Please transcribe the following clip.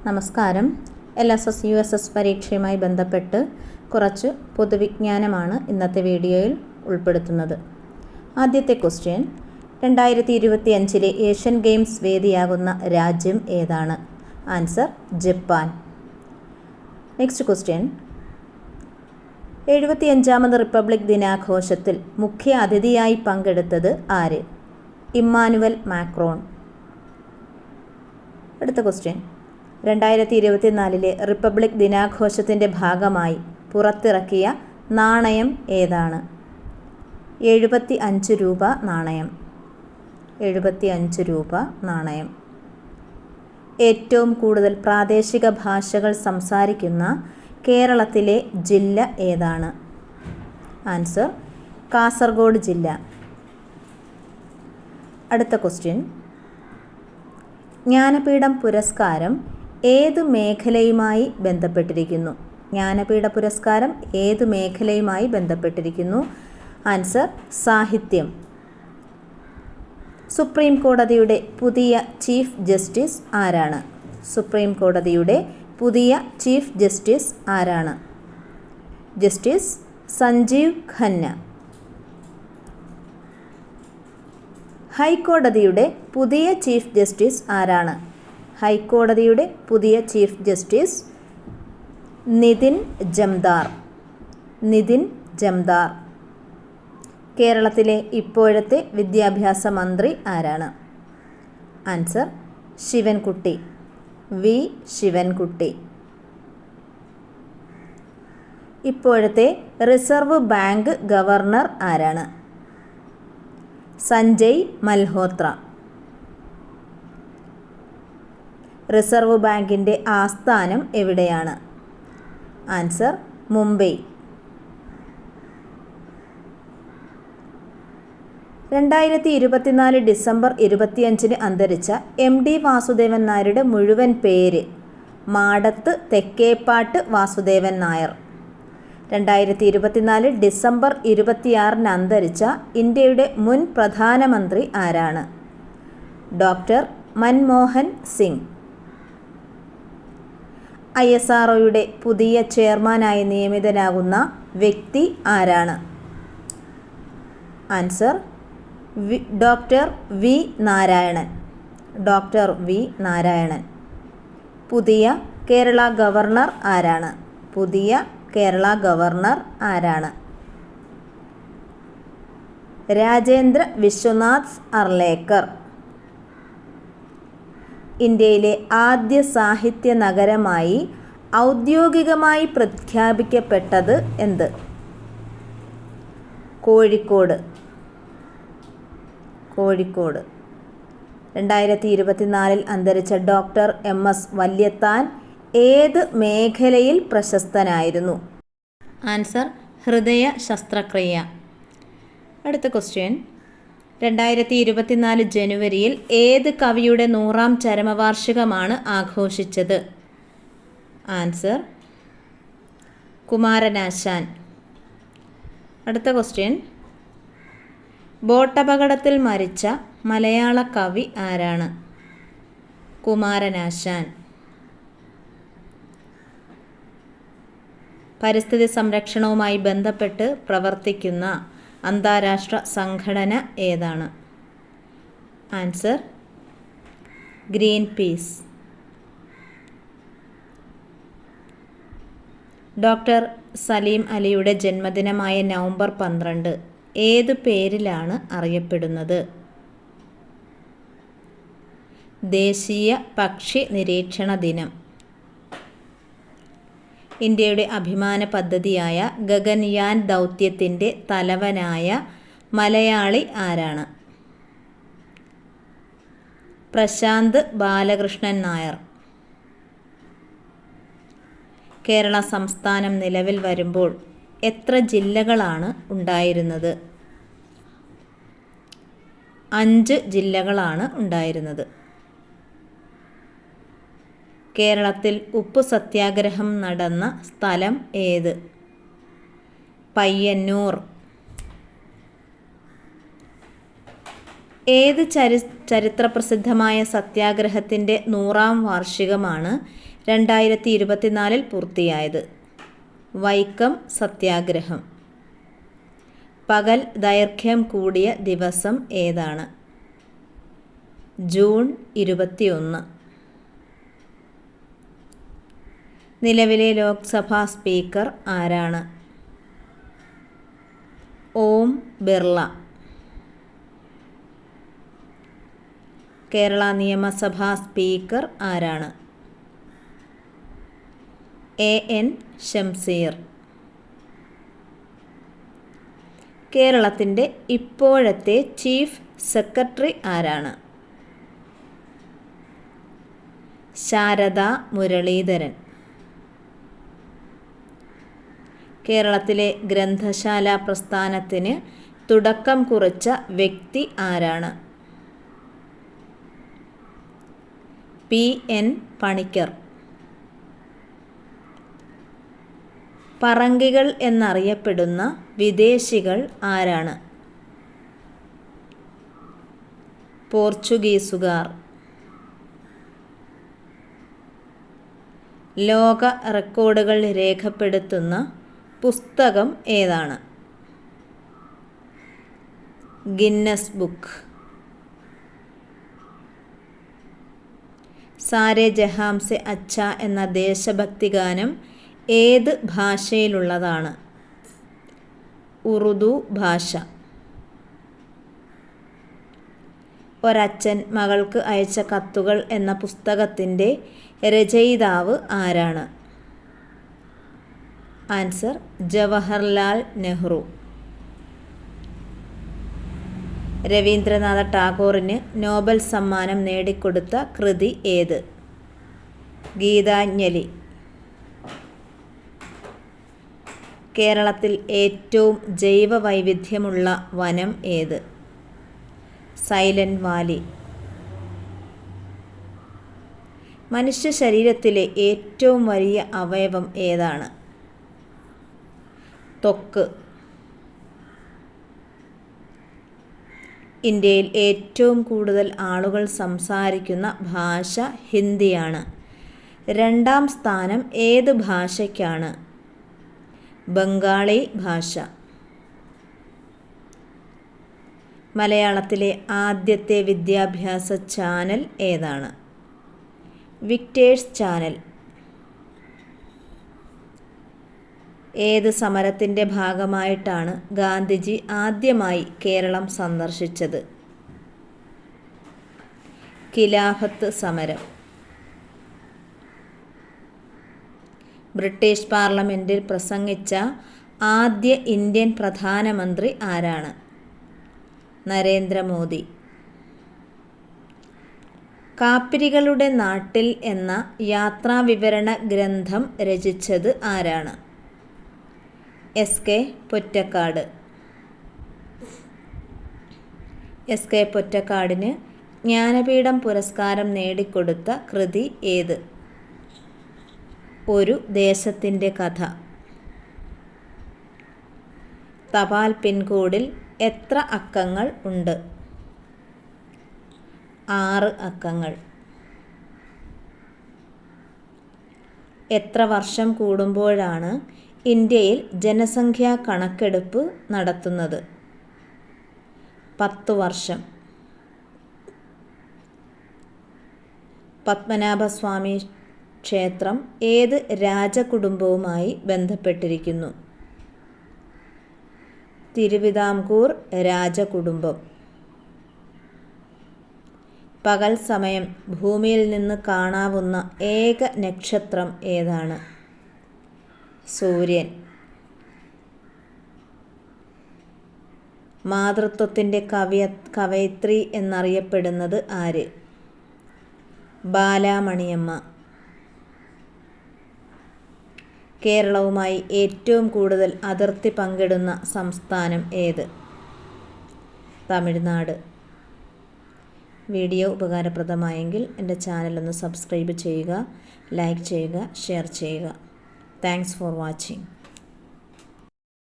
നമസ്കാരം. LSS USS പരീക്ഷയുമായി ബന്ധപ്പെട്ട് കുറച്ച് പൊതുവിജ്ഞാനമാണ് ഇന്നത്തെ വീഡിയോയിൽ ഉൾപ്പെടുത്തുന്നത്. ആദ്യത്തെ ക്വസ്റ്റ്യൻ, 2025 ഏഷ്യൻ ഗെയിംസ് വേദിയാകുന്ന രാജ്യം ഏതാണ്? Answer Japan. നെക്സ്റ്റ് ക്വസ്റ്റ്യൻ, 75ാമത് റിപ്പബ്ലിക് ദിനാഘോഷത്തിൽ മുഖ്യ അതിഥിയായി പങ്കെടുത്തത് ആര്? Emmanuel Macron. അടുത്ത ക്വസ്റ്റ്യൻ, 2024 റിപ്പബ്ലിക് ദിനാഘോഷത്തിൻ്റെ ഭാഗമായി പുറത്തിറക്കിയ നാണയം ഏതാണ്? 75 രൂപ നാണയം. 75 രൂപ നാണയം. ഏറ്റവും കൂടുതൽ പ്രാദേശിക ഭാഷകൾ സംസാരിക്കുന്ന കേരളത്തിലെ ജില്ല ഏതാണ്? ആൻസർ കാസർഗോഡ് ജില്ല. അടുത്ത ക്വസ്റ്റ്യൻ, ജ്ഞാനപീഠം പുരസ്കാരം ഏത് മേഖലയുമായി ബന്ധപ്പെട്ടിരിക്കുന്നു? ജ്ഞാനപീഠ പുരസ്കാരം ഏത് മേഖലയുമായി ബന്ധപ്പെട്ടിരിക്കുന്നു? ആൻസർ സാഹിത്യം. സുപ്രീം കോടതിയുടെ പുതിയ ചീഫ് ജസ്റ്റിസ് ആരാണ്? സുപ്രീം കോടതിയുടെ പുതിയ ചീഫ് ജസ്റ്റിസ് ആരാണ്? ജസ്റ്റിസ് സഞ്ജീവ് ഖന്ന. ഹൈക്കോടതിയുടെ പുതിയ ചീഫ് ജസ്റ്റിസ് ആരാണ്? ഹൈക്കോടതിയുടെ പുതിയ ചീഫ് ജസ്റ്റിസ് നിതിൻ ജംദാർ. നിതിൻ ജംദാർ. കേരളത്തിലെ ഇപ്പോഴത്തെ വിദ്യാഭ്യാസ മന്ത്രി ആരാണ്? ആൻസർ ശിവൻകുട്ടി. വി ശിവൻകുട്ടി. ഇപ്പോഴത്തെ റിസർവ് ബാങ്ക് ഗവർണർ ആരാണ്? സഞ്ജയ് മൽഹോത്ര. റിസർവ് ബാങ്കിൻ്റെ ആസ്ഥാനം എവിടെയാണ്? ആൻസർ മുംബൈ. 2024 ഡിസംബർ 25 അന്തരിച്ച MD വാസുദേവൻ നായരുടെ മുഴുവൻ പേര്? മാടത്ത് തെക്കേപ്പാട്ട് വാസുദേവൻ നായർ. 2024 ഡിസംബർ 26 അന്തരിച്ച ഇന്ത്യയുടെ മുൻ പ്രധാനമന്ത്രി ആരാണ്? ഡോക്ടർ മൻമോഹൻ സിംഗ്. ISROയുടെ പുതിയ ചെയർമാനായി നിയമിതനാകുന്ന വ്യക്തി ആരാണ്? Answer doctor V Narayanan. Doctor V Narayanan. പുതിയ കേരള ഗവർണർ ആരാണ്? പുതിയ കേരള ഗവർണർ ആരാണ്? രാജേന്ദ്ര വിശ്വനാഥ് അർലേക്കർ. ഇന്ത്യയിലെ ആദ്യ സാഹിത്യ നഗരമായി ഔദ്യോഗികമായി പ്രഖ്യാപിക്കപ്പെട്ടത് എന്ത്? കോഴിക്കോട്. കോഴിക്കോട്. 2024 അന്തരിച്ച ഡോക്ടർ MS വല്യത്താൻ ഏത് മേഖലയിൽ പ്രശസ്തനായിരുന്നു? ആൻസർ ഹൃദയ ശസ്ത്രക്രിയ. അടുത്ത ക്വസ്റ്റ്യൻ, 2024 ജനുവരിയിൽ ഏത് കവിയുടെ 100ാം ചരമവാർഷികമാണ് ആഘോഷിച്ചത്? ആൻസർ കുമാരനാശാൻ. അടുത്ത ക്വസ്റ്റ്യൻ, ബോട്ടപകടത്തിൽ മരിച്ച മലയാള കവി ആരാണ്? കുമാരനാശാൻ. പരിസ്ഥിതി സംരക്ഷണവുമായി ബന്ധപ്പെട്ട് പ്രവർത്തിക്കുന്ന അന്താരാഷ്ട്ര സംഘടന ഏതാണ്? Answer Greenpeace. Doctor Saleem അലിയുടെ ജന്മദിനമായ നവംബർ 12 ഏത് പേരിലാണ് അറിയപ്പെടുന്നത്? ദേശീയ പക്ഷി നിരീക്ഷണ ദിനം. ഇന്ത്യയുടെ അഭിമാന പദ്ധതിയായ ഗഗൻയാൻ ദൗത്യത്തിൻ്റെ തലവനായ മലയാളി ആരാണ്? പ്രശാന്ത് ബാലകൃഷ്ണൻ നായർ. കേരള സംസ്ഥാനം നിലവിൽ വരുമ്പോൾ എത്ര ജില്ലകളാണ് ഉണ്ടായിരുന്നത്? 5 ജില്ലകളാണ് ഉണ്ടായിരുന്നത്. കേരളത്തിൽ ഉപ്പു സത്യാഗ്രഹം നടന്ന സ്ഥലം ഏത്? പയ്യന്നൂർ. ഏത് ചരിത്രപ്രസിദ്ധമായ സത്യാഗ്രഹത്തിൻ്റെ 100-ാം വാർഷികമാണ് 2024 പൂർത്തിയായത്? വൈക്കം സത്യാഗ്രഹം. പകൽ ദൈർഘ്യം കൂടിയ ദിവസം ഏതാണ്? ജൂൺ 21. നിലവിലെ ലോക്സഭാ സ്പീക്കർ ആരാണ്? ഓം ബിർള. കേരള നിയമസഭാ സ്പീക്കർ ആരാണ്? A.N. ഷംസീർ. കേരളത്തിൻ്റെ ഇപ്പോഴത്തെ ചീഫ് സെക്രട്ടറി ആരാണ്? ശാരദ മുരളീധരൻ. കേരളത്തിലെ ഗ്രന്ഥശാല പ്രസ്ഥാനത്തിന് തുടക്കം കുറിച്ച വ്യക്തി ആരാണ്? P.N. പണിക്കർ. പറങ്കികൾ എന്നറിയപ്പെടുന്ന വിദേശികൾ ആരാണ്? പോർച്ചുഗീസുകാർ. ലോക റെക്കോർഡുകൾ രേഖപ്പെടുത്തുന്ന പുസ്തകം ഏതാണ്? Guinness book. സാരേ ജഹാം സെ അച്ഛ എന്ന ദേശഭക്തി ഗാനം ഏത് ഭാഷയിലുള്ളതാണ്? ഉറുദു ഭാഷ. ഒരച്ഛൻ മകൾക്ക് അയച്ച കത്തുകൾ എന്ന പുസ്തകത്തിൻ്റെ രചയിതാവ് ആരാണ്? ആൻസർ ജവഹർലാൽ നെഹ്റു. രവീന്ദ്രനാഥ ടാഗോറിന് നോബൽ സമ്മാനം നേടിക്കൊടുത്ത കൃതി ഏത്? ഗീതാഞ്ജലി. കേരളത്തിൽ ഏറ്റവും ജൈവ വൈവിധ്യമുള്ള വനം ഏത്? Silent Valley. മനുഷ്യ ശരീരത്തിലെ ഏറ്റവും വലിയ അവയവം ഏതാണ്? ത്വക്ക്. ഇന്ത്യയിൽ ഏറ്റവും കൂടുതൽ ആളുകൾ സംസാരിക്കുന്ന ഭാഷ ഹിന്ദിയാണ്. 2-ാം സ്ഥാനം ഏത് ഭാഷയ്ക്കാണ്? ബംഗാളി ഭാഷ. മലയാളത്തിലെ ആദ്യത്തെ വിദ്യാഭ്യാസ ചാനൽ ഏതാണ്? Victers channel. ഏത് സമരത്തിൻ്റെ ഭാഗമായിട്ടാണ് ഗാന്ധിജി ആദ്യമായി കേരളം സന്ദർശിച്ചത്? ഖിലാഫത്ത് സമരം. ബ്രിട്ടീഷ് പാർലമെൻറ്റിൽ പ്രസംഗിച്ച ആദ്യ ഇന്ത്യൻ പ്രധാനമന്ത്രി ആരാണ്? നരേന്ദ്രമോദി. കാപ്പിരികളുടെ നാട്ടിൽ എന്ന യാത്രാവിവരണ ഗ്രന്ഥം രചിച്ചത് ആരാണ്? എസ്.കെ. പൊറ്റക്കാട്. എസ്.കെ. പൊറ്റക്കാടിന് ജ്ഞാനപീഠം പുരസ്കാരം നേടിക്കൊടുത്ത കൃതി ഏത്? ഒരു ദേശത്തിൻ്റെ കഥ. തപാൽ പിൻകോഡിൽ എത്ര അക്കങ്ങൾ ഉണ്ട്? 6 അക്കങ്ങൾ. എത്ര വർഷം കൂടുമ്പോഴാണ് ഇന്ത്യയിൽ ജനസംഖ്യാ കണക്കെടുപ്പ് നടത്തുന്നത്? 10 വർഷം. പത്മനാഭസ്വാമി ക്ഷേത്രം ഏത് രാജകുടുംബവുമായി ബന്ധപ്പെട്ടിരിക്കുന്നു? തിരുവിതാംകൂർ രാജകുടുംബം. പകൽ സമയം ഭൂമിയിൽ നിന്ന് കാണാവുന്ന ഏക നക്ഷത്രം ഏതാണ്? സൂര്യൻ. മാതൃത്വത്തിൻ്റെ കവയിത്രി എന്നറിയപ്പെടുന്നത് ആര്? ബാലാമണിയമ്മ. കേരളവുമായി ഏറ്റവും കൂടുതൽ അതിർത്തി പങ്കിടുന്ന സംസ്ഥാനം ഏത്? തമിഴ്നാട്. വീഡിയോ ഉപകാരപ്രദമായെങ്കിൽ എൻ്റെ ചാനലൊന്ന് സബ്സ്ക്രൈബ് ചെയ്യുക, ലൈക്ക് ചെയ്യുക, ഷെയർ ചെയ്യുക. Thanks for watching.